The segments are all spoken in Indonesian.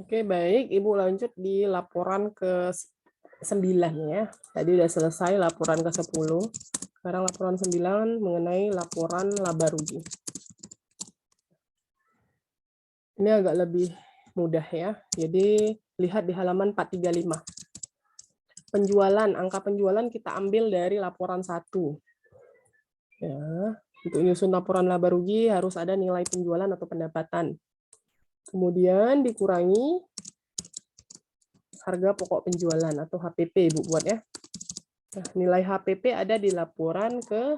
Oke, baik. Ibu lanjut di laporan ke-9 ya. Tadi udah selesai laporan ke-10. Sekarang laporan 9 mengenai laporan laba rugi. Ini agak lebih mudah ya. Jadi lihat di halaman 435. Penjualan, angka penjualan kita ambil dari laporan 1. Ya, untuk nyusun laporan laba rugi harus ada nilai penjualan atau pendapatan. Kemudian dikurangi harga pokok penjualan atau HPP, Ibu buat ya. Nah, nilai HPP ada di laporan ke-7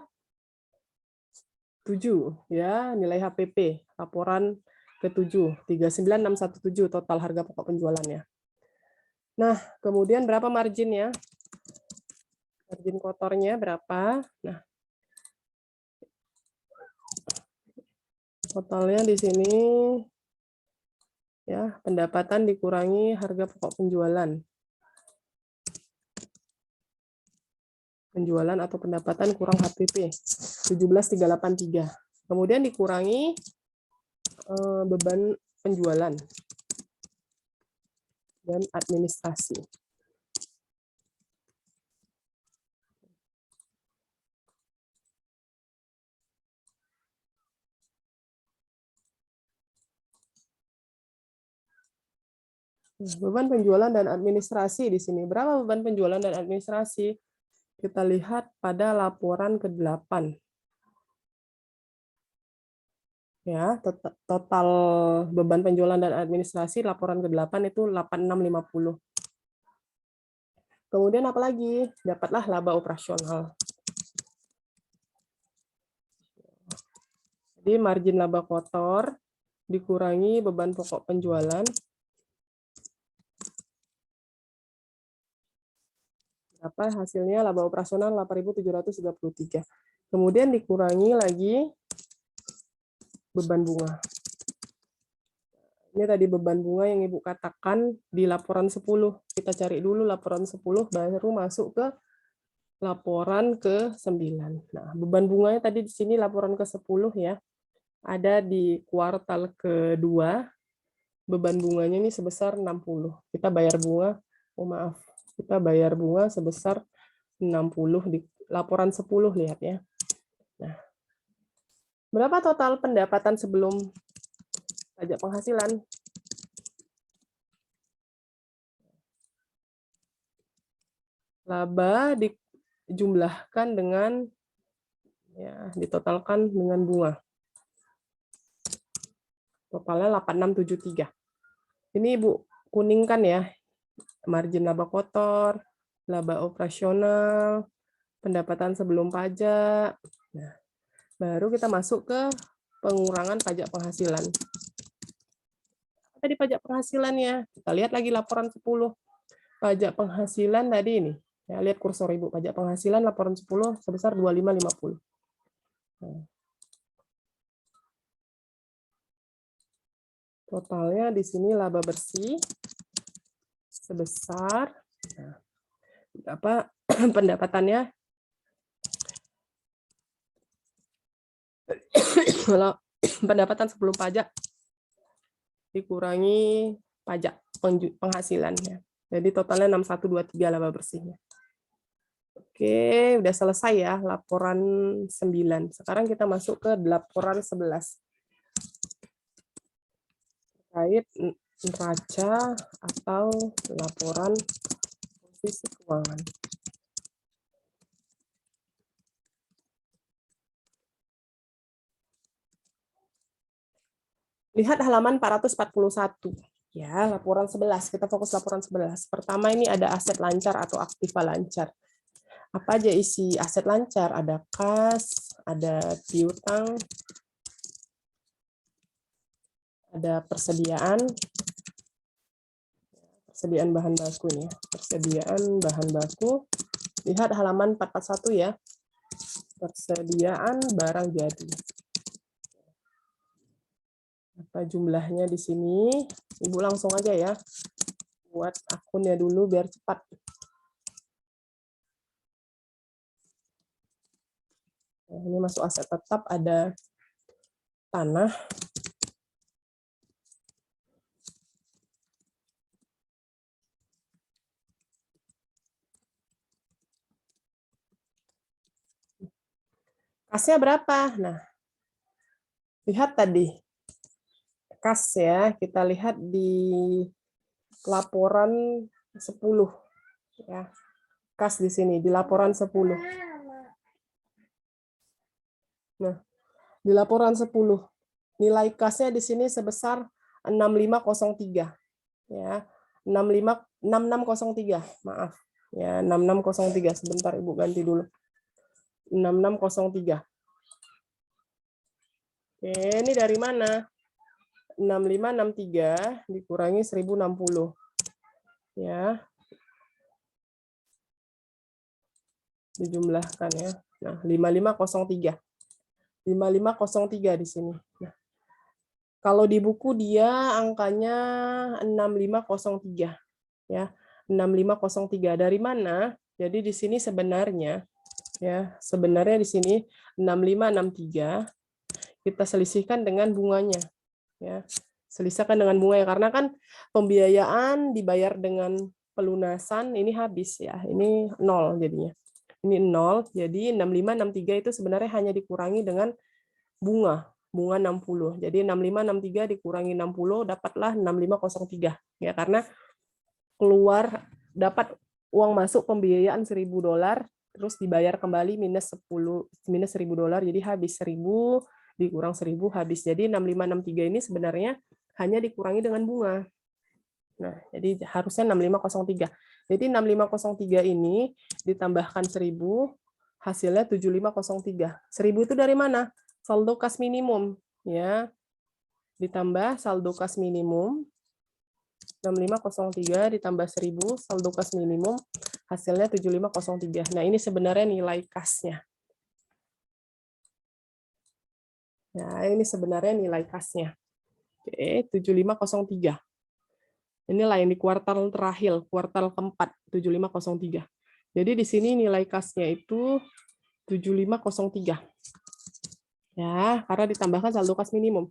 ya, nilai HPP laporan ke-7 39617 total harga pokok penjualannya. Nah, kemudian berapa marginnya? Margin kotornya berapa? Nah, totalnya di sini ya, pendapatan dikurangi harga pokok penjualan. Penjualan atau pendapatan kurang HPP 17.383. Kemudian dikurangi beban penjualan dan administrasi. Beban penjualan dan administrasi di sini. Berapa beban penjualan dan administrasi? Kita lihat pada laporan ke-8. Ya, total beban penjualan dan administrasi laporan ke-8 itu 8650. Kemudian apa lagi? Dapatlah laba operasional. Jadi margin laba kotor dikurangi beban pokok penjualan. Apa hasilnya? Laba operasional 8.733. Kemudian dikurangi lagi beban bunga. Ini tadi beban bunga yang Ibu katakan di laporan 10. Kita cari dulu laporan 10, baru masuk ke laporan ke-9. Nah, beban bunganya tadi di sini laporan ke-10 ya. Ada di kuartal kedua, beban bunganya ini sebesar 60. Kita bayar bunga, kita bayar bunga sebesar 60 di laporan 10, lihat ya. Nah, berapa total pendapatan sebelum pajak penghasilan? Laba dijumlahkan dengan ya, ditotalkan dengan bunga. Totalnya 8673. Ini Ibu kuningkan ya. Margin laba kotor, laba operasional, pendapatan sebelum pajak. Nah, baru kita masuk ke pengurangan pajak penghasilan. Tadi pajak penghasilannya, kita lihat lagi laporan 10. Pajak penghasilan tadi ini. Ya, lihat kursor Ibu, pajak penghasilan laporan 10 sebesar 2550. Nah, totalnya di sini laba bersih sebesar apa pendapatannya? Kalau pendapatan sebelum pajak dikurangi pajak penghasilannya. Jadi totalnya 6123 laba bersihnya. Oke, udah selesai ya laporan 9. Sekarang kita masuk ke laporan 11. Terkait neraca atau laporan posisi keuangan. Lihat halaman 441. Ya, laporan 11. Kita fokus laporan 11. Pertama ini ada aset lancar atau aktiva lancar. Apa aja isi aset lancar? Ada kas, ada piutang, ada persediaan bahan baku nih, persediaan bahan baku. Lihat halaman 441 ya. Persediaan barang jadi. Apa jumlahnya di sini? Ibu langsung aja ya. Buat akunnya dulu biar cepat. Nah, ini masuk aset tetap, ada tanah, Kasnya berapa? Nah, lihat tadi. Kas ya, kita lihat di laporan 10 ya. Kas di sini di laporan 10. Nah, di laporan 10 nilai kasnya di sini sebesar 6503 ya. 6603, maaf. Ya, 6603. Sebentar Ibu ganti dulu. 6603. Oke, ini dari mana? 6563 dikurangi 1060. Ya. Dijumlahkan ya. Nah, 5503. 5503 di sini. Nah, kalau di buku dia angkanya 6503 ya. 6503 dari mana? Jadi di sini sebenarnya ya, sebenarnya di sini 6563 kita selisihkan dengan bunganya ya. Selisihkan dengan bunganya karena kan pembiayaan dibayar dengan pelunasan ini habis ya. Ini 0 jadinya. Ini 0, jadi 6563 itu sebenarnya hanya dikurangi dengan bunga 60. Jadi 6563 dikurangi 60 dapatlah 6503 ya, karena keluar dapat uang masuk pembiayaan $1.000 terus dibayar kembali minus $1.000 jadi habis 1000 dikurang 1000 habis. Jadi 6563 ini sebenarnya hanya dikurangi dengan bunga. Nah, jadi harusnya 6503. Jadi 6503 ini ditambahkan 1000 hasilnya 7503. 1000 itu dari mana? Saldo kas minimum ya. Ditambah saldo kas minimum 6503 ditambah 1000 saldo kas minimum hasilnya 7503. Nah, ini sebenarnya nilai kasnya. Nah, ini sebenarnya nilai kasnya. Oke, 7503. Inilah yang di kuartal terakhir, kuartal keempat, 7503. Jadi di sini nilai kasnya itu 7503. Ya, karena ditambahkan saldo kas minimum.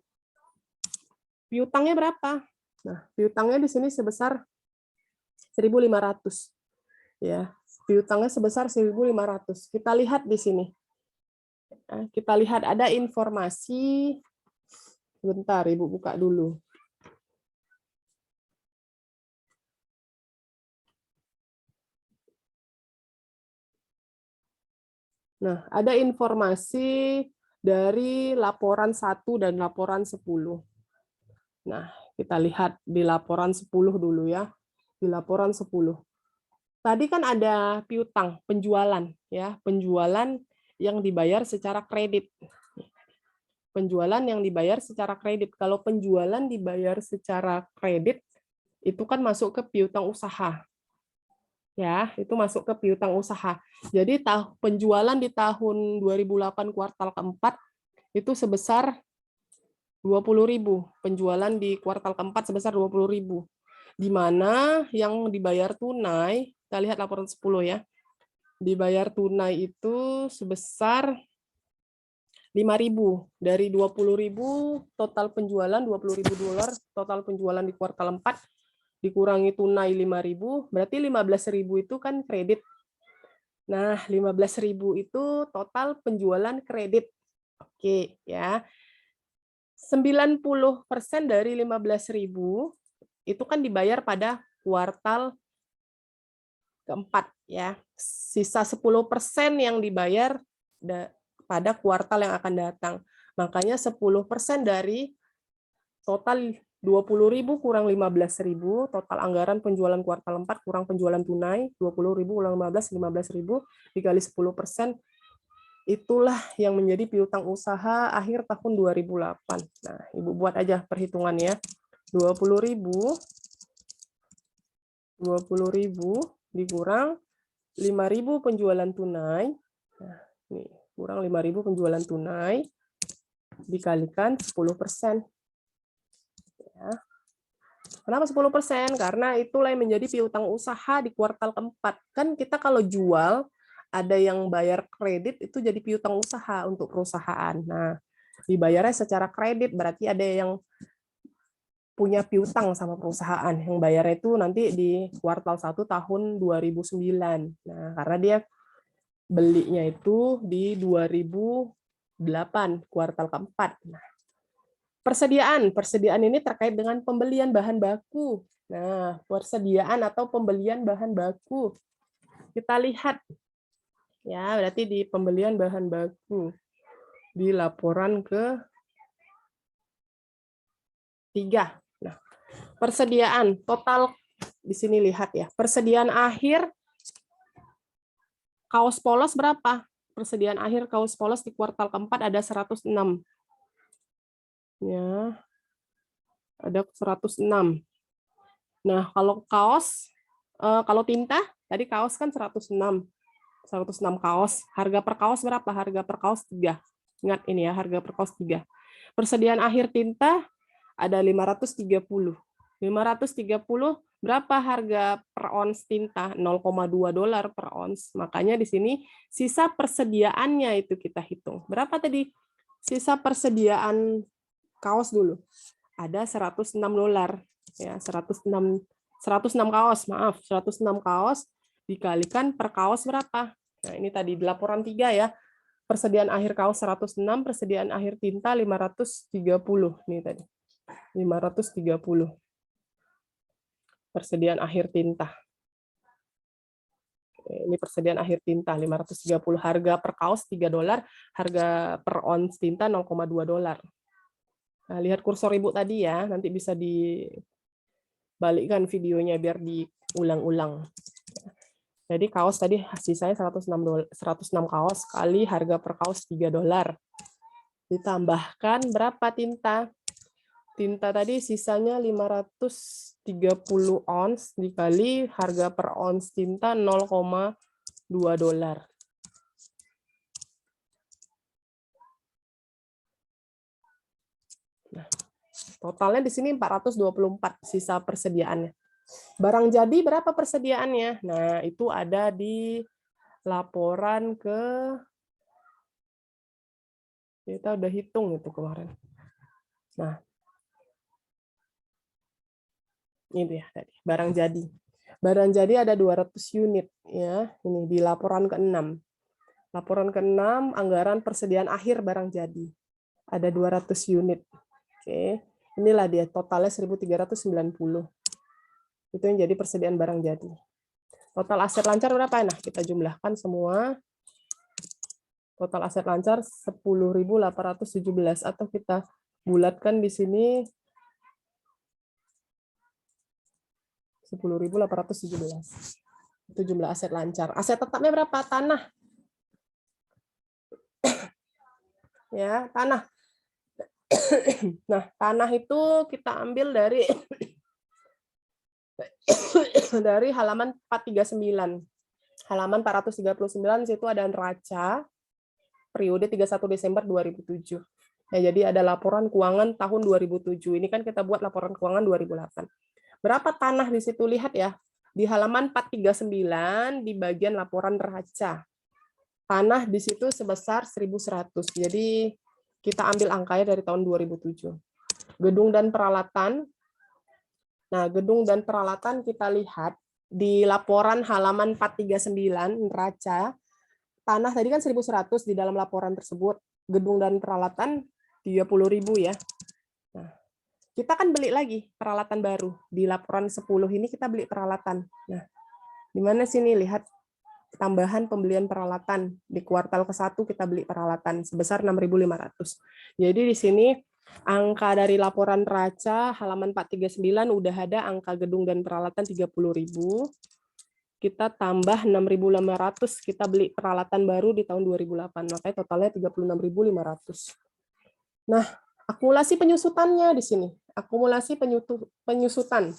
Piutangnya berapa? Nah, piutangnya di sini sebesar 1.500. Ya, piutangnya sebesar 1.500. Kita lihat di sini. Nah, kita lihat ada informasi. Bentar, Ibu buka dulu. Nah, ada informasi dari laporan 1 dan laporan 10. Nah, kita lihat di laporan 10 dulu ya. Di laporan 10. Tadi kan ada piutang, penjualan ya, penjualan yang dibayar secara kredit. Penjualan yang dibayar secara kredit. Kalau penjualan dibayar secara kredit itu kan masuk ke piutang usaha. Ya, itu masuk ke piutang usaha. Jadi penjualan di tahun 2008 kuartal keempat itu sebesar 20.000. Penjualan di kuartal keempat sebesar 20.000. Di mana yang dibayar tunai, kita lihat laporan 10 ya. Dibayar tunai itu sebesar 5.000. Dari 20.000 total penjualan $20.000 total penjualan di kuartal 4 dikurangi tunai 5.000, berarti 15.000 itu kan kredit. Nah, 15.000 itu total penjualan kredit. Oke, ya. 90% dari 15.000 itu kan dibayar pada kuartal keempat, ya. Sisa 10% yang dibayar pada kuartal yang akan datang. Makanya 10% dari total 20.000 kurang 15.000, total anggaran penjualan kuartal 4 kurang penjualan tunai, 20.000 kurang 15.000 dikali 10%, itulah yang menjadi piutang usaha akhir tahun 2008. Nah, Ibu buat aja perhitungannya. 20.000 dikurang 5.000 penjualan tunai. Nah, nih, kurang 5.000 penjualan tunai dikalikan 10%. Ya. Kenapa 10%? Karena itulah yang menjadi piutang usaha di kuartal keempat. Kan kita kalau jual, ada yang bayar kredit, itu jadi piutang usaha untuk perusahaan. Nah, dibayarnya secara kredit, berarti ada yang punya piutang sama perusahaan. Yang bayarnya itu nanti di kuartal 1 tahun 2009. Nah, karena dia belinya itu di 2000 kuartal keempat. Nah, persediaan ini terkait dengan pembelian bahan baku. Nah, persediaan atau pembelian bahan baku. Kita lihat. Ya, berarti di pembelian bahan baku. Di laporan ke-3. Nah, persediaan total di sini lihat ya. Persediaan akhir kaos polos berapa? Persediaan akhir kaos polos di kuartal keempat ada 106. Ya. Ada 106. Nah, kalau kaos kalau tinta tadi kaos kan 106. 106 kaos. Harga per kaos berapa? Harga per kaos 3. Ingat ini ya, harga per kaos 3. Persediaan akhir tinta ada 530. 530 berapa harga per ons tinta? $0,2 per ons. Makanya di sini sisa persediaannya itu kita hitung. Berapa tadi? Sisa persediaan kaos dulu. Ada $106. Ya, 106 kaos, maaf. 106 kaos dikalikan per kaos berapa? Nah, ini tadi di laporan 3 ya. Persediaan akhir kaos 106, persediaan akhir tinta 530. Ini tadi. 530. Persediaan akhir tinta. Ini persediaan akhir tinta 530. Harga per kaos $3, harga per ons tinta $0,2. Nah, lihat kursor Ibu tadi ya, nanti bisa dibalikkan videonya biar diulang-ulang. Jadi kaos tadi sisanya 106 kaos kali harga per kaos $3. Ditambahkan berapa tinta? Tinta tadi sisanya 530 ons dikali harga per ons tinta $0,2. Nah, totalnya di sini 424 sisa persediaannya. Barang jadi berapa persediaannya? Nah, itu ada di laporan kita udah hitung itu kemarin. Nah, ini ya tadi, barang jadi. Barang jadi ada 200 unit ya. Ini di laporan ke-6. Laporan ke-6 anggaran persediaan akhir barang jadi. Ada 200 unit. Oke. Inilah dia totalnya 1.390. Itu yang jadi persediaan barang jadi. Total aset lancar berapa? Nah, kita jumlahkan semua. Total aset lancar 10.817 atau kita bulatkan di sini 10.817. Itu jumlah aset lancar. Aset tetapnya berapa? Tanah. Ya, tanah. Nah, tanah itu kita ambil dari halaman 439. Halaman 439 situ ada neraca periode 31 Desember 2007. Ya, jadi ada laporan keuangan tahun 2007. Ini kan kita buat laporan keuangan 2008. Berapa tanah di situ? Lihat ya. Di halaman 439 di bagian laporan neraca. Tanah di situ sebesar 1.100. Jadi kita ambil angkanya dari tahun 2007. Gedung dan peralatan. Nah, gedung dan peralatan kita lihat di laporan halaman 439 neraca. Tanah tadi kan 1.100 di dalam laporan tersebut. Gedung dan peralatan 30.000 ya. Nah, kita kan beli lagi peralatan baru. Di laporan 10 ini kita beli peralatan. Nah, di mana sini lihat tambahan pembelian peralatan. Di kuartal ke-1 kita beli peralatan sebesar 6.500. Jadi di sini angka dari laporan neraca halaman 439 udah ada angka gedung dan peralatan 30.000. Kita tambah 6.500, kita beli peralatan baru di tahun 2008. Makanya totalnya 36.500. Nah, akumulasi penyusutannya di sini. Akumulasi penyusutan.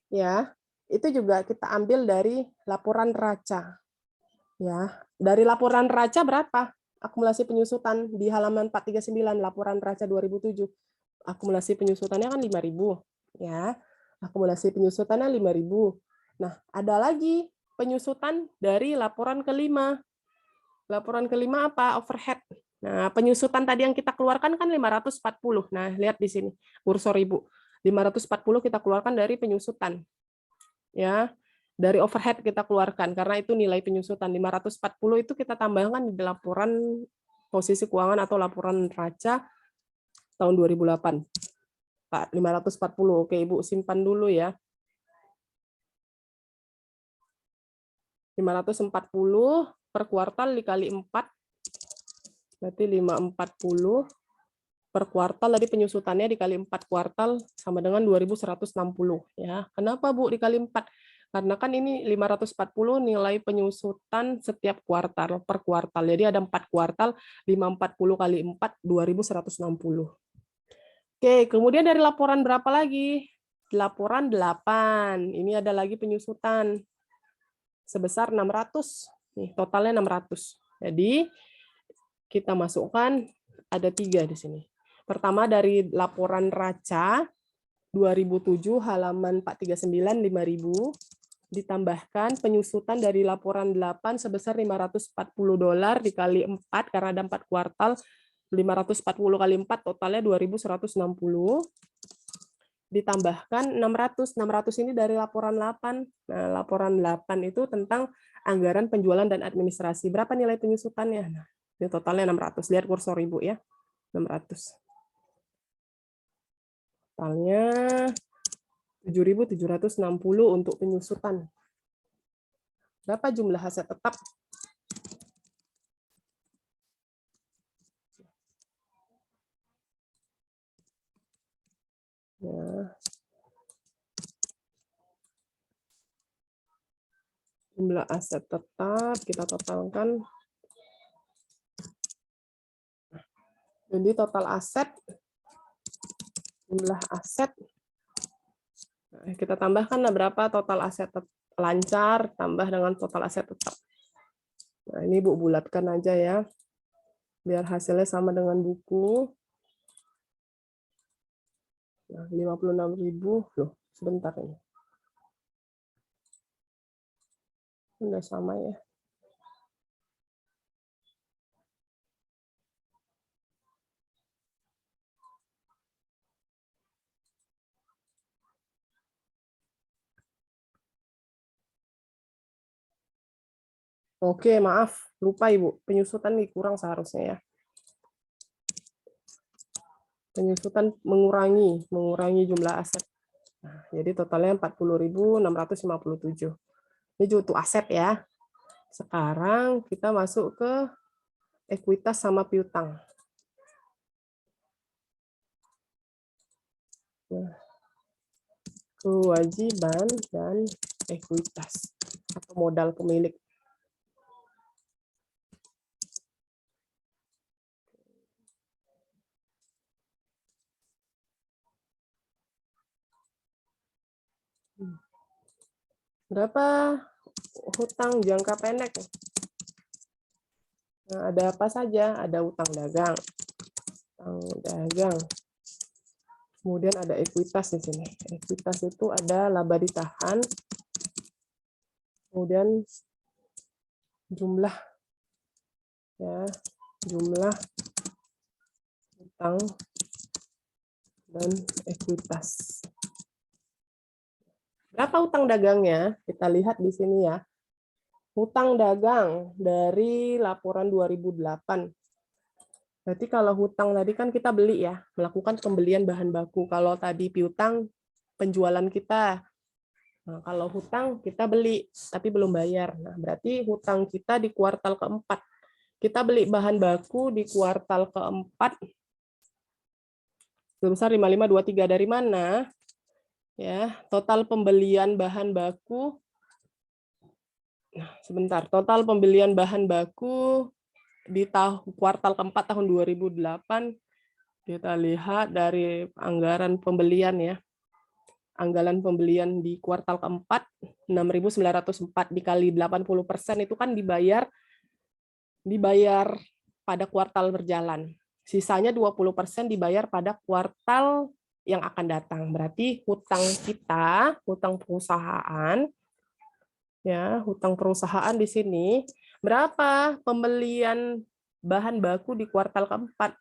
Ya, itu juga kita ambil dari laporan neraca. Ya, dari laporan neraca berapa? Akumulasi penyusutan di halaman 439 laporan neraca 2007. Akumulasi penyusutannya kan 5.000, ya. Akumulasi penyusutannya 5.000. Nah, ada lagi penyusutan dari laporan ke-5. Laporan ke-5 apa? Overhead. Nah, penyusutan tadi yang kita keluarkan kan 540. Nah, lihat di sini kursor Ibu. 540 kita keluarkan dari penyusutan. Ya. Dari overhead kita keluarkan karena itu nilai penyusutan. 540 itu kita tambahkan di laporan posisi keuangan atau laporan neraca tahun 2008. Pak, 540. Oke, Ibu simpan dulu ya. 540 per kuartal dikali 4, berarti 540 per kuartal, tadi penyusutannya dikali 4 kuartal sama dengan 2160 ya. Kenapa Bu dikali 4? Karena kan ini 540 nilai penyusutan setiap kuartal per kuartal. Jadi ada 4 kuartal, 540 kali 4 2160. Oke, kemudian dari laporan berapa lagi? Laporan 8. Ini ada lagi penyusutan sebesar 600. Nih, totalnya 600. Jadi kita masukkan ada 3 di sini. Pertama dari laporan neraca 2007 halaman 439 5.000 ditambahkan penyusutan dari laporan 8 sebesar $540 dikali 4 karena ada 4 kuartal, 540 kali 4 totalnya 2160 ditambahkan 600. 600 ini dari laporan 8. Nah, laporan 8 itu tentang anggaran penjualan dan administrasi. Berapa nilai penyusutannya? Nah, ini totalnya 600. Lihat kursor Ibu ya. 600. Totalnya 7.760 untuk penyusutan. Berapa jumlah aset tetap? Ya. Jumlah aset tetap kita totalkan. Jadi total aset, jumlah aset, kita tambahkan berapa total aset lancar tambah dengan total aset tetap. Nah, ini Bu bulatkan aja ya, biar hasilnya sama dengan buku. Nah, 56.000, loh sebentar ini. Udah sama ya. Oke, maaf, lupa Ibu. Penyusutan dikurang seharusnya ya. Penyusutan mengurangi jumlah aset. Nah, jadi totalnya 40.657. Ini juga untuk aset ya. Sekarang kita masuk ke ekuitas sama piutang. Nah, kewajiban dan ekuitas atau modal pemilik. Berapa hutang jangka pendek? Nah, ada apa saja? Ada utang dagang. Kemudian ada ekuitas di sini. Ekuitas itu ada laba ditahan. Kemudian jumlah utang dan ekuitas. Berapa utang dagangnya? Kita lihat di sini ya. Hutang dagang dari laporan 2008. Berarti kalau hutang tadi kan kita beli ya, melakukan pembelian bahan baku. Kalau tadi piutang, penjualan kita. Nah, kalau hutang kita beli, tapi belum bayar. Nah, berarti hutang kita di kuartal keempat. Kita beli bahan baku di kuartal keempat. Sebesar 5523 dari mana? Ya, total pembelian bahan baku. Nah, sebentar. Total pembelian bahan baku di kuartal keempat tahun 2008 kita lihat dari anggaran pembelian ya. Anggaran pembelian di kuartal keempat 6.904 dikali 80% itu kan dibayar pada kuartal berjalan. Sisanya 20% dibayar pada kuartal yang akan datang. Berarti hutang kita, hutang perusahaan ya, hutang perusahaan di sini berapa pembelian bahan baku di kuartal keempat?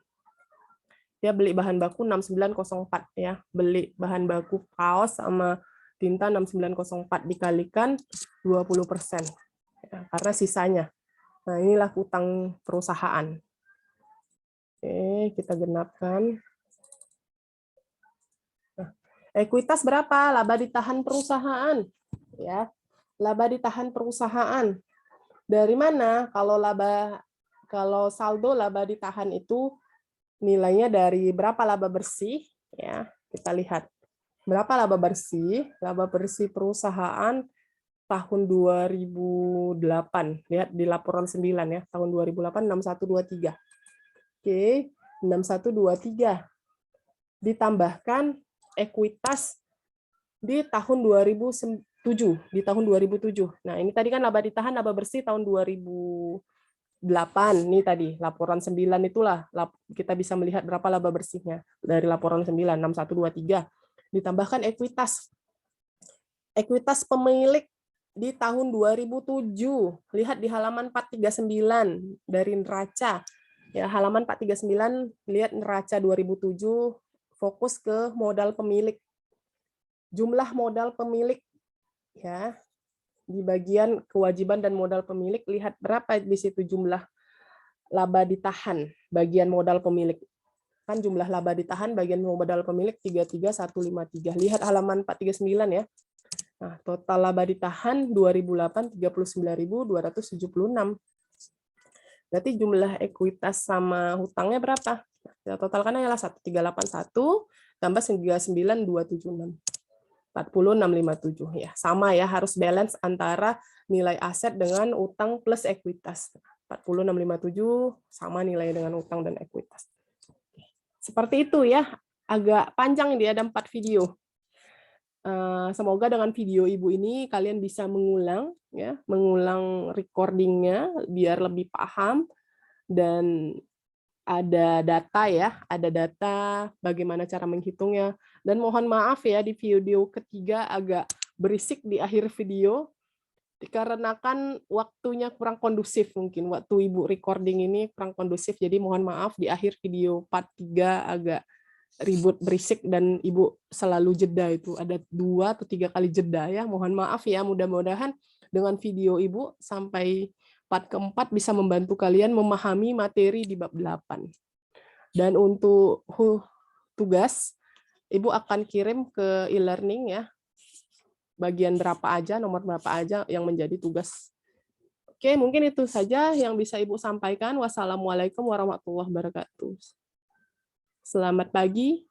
Dia beli bahan baku 6904 ya, beli bahan baku kaos sama tinta 6904 dikalikan 20% ya, karena sisanya. Nah, inilah hutang perusahaan. Oke, kita genapkan. Nah, ekuitas berapa? Laba ditahan perusahaan. Ya, laba ditahan perusahaan. Dari mana? Kalau saldo laba ditahan itu nilainya dari berapa laba bersih? Ya, kita lihat. Berapa laba bersih? Laba bersih perusahaan tahun 2008. Lihat di laporan 9 ya, tahun 2008 6123. Oke, 6123. Ditambahkan ekuitas di tahun 2007, di tahun 2007. Nah, ini tadi kan laba ditahan, laba bersih tahun 2008. Ini tadi laporan 9 itulah kita bisa melihat berapa laba bersihnya dari laporan 9 6123. Ditambahkan ekuitas. Ekuitas pemilik di tahun 2007. Lihat di halaman 439 dari neraca. Ya, halaman 439 lihat neraca 2007 fokus ke modal pemilik. Jumlah modal pemilik ya. Di bagian kewajiban dan modal pemilik lihat berapa di situ jumlah laba ditahan bagian modal pemilik. Kan jumlah laba ditahan bagian modal pemilik 33153. Lihat halaman 439 ya. Nah, total laba ditahan 2008 39.276. Berarti jumlah ekuitas sama hutangnya berapa? Ya, totalkan adalah 1381 tambah 99276. 40657 ya. Sama ya, harus balance antara nilai aset dengan utang plus ekuitas. 40657 sama nilai dengan utang dan ekuitas. Seperti itu ya. Agak panjang dia, ada 4 video. Semoga dengan video Ibu ini kalian bisa mengulang ya, mengulang recordingnya biar lebih paham dan ada data ya, ada data bagaimana cara menghitungnya. Dan mohon maaf ya di video ketiga agak berisik di akhir video dikarenakan waktunya kurang kondusif, mungkin waktu Ibu recording ini kurang kondusif, jadi mohon maaf di akhir video part 3 agak ribut berisik dan Ibu selalu jeda, itu ada 2 atau 3 kali jeda ya, mohon maaf ya. Mudah-mudahan dengan video Ibu sampai part keempat bisa membantu kalian memahami materi di bab 8. Dan untuk tugas Ibu akan kirim ke e-learning ya, bagian berapa aja, nomor berapa aja yang menjadi tugas. Oke, mungkin itu saja yang bisa Ibu sampaikan. Wassalamualaikum warahmatullahi wabarakatuh. Selamat pagi.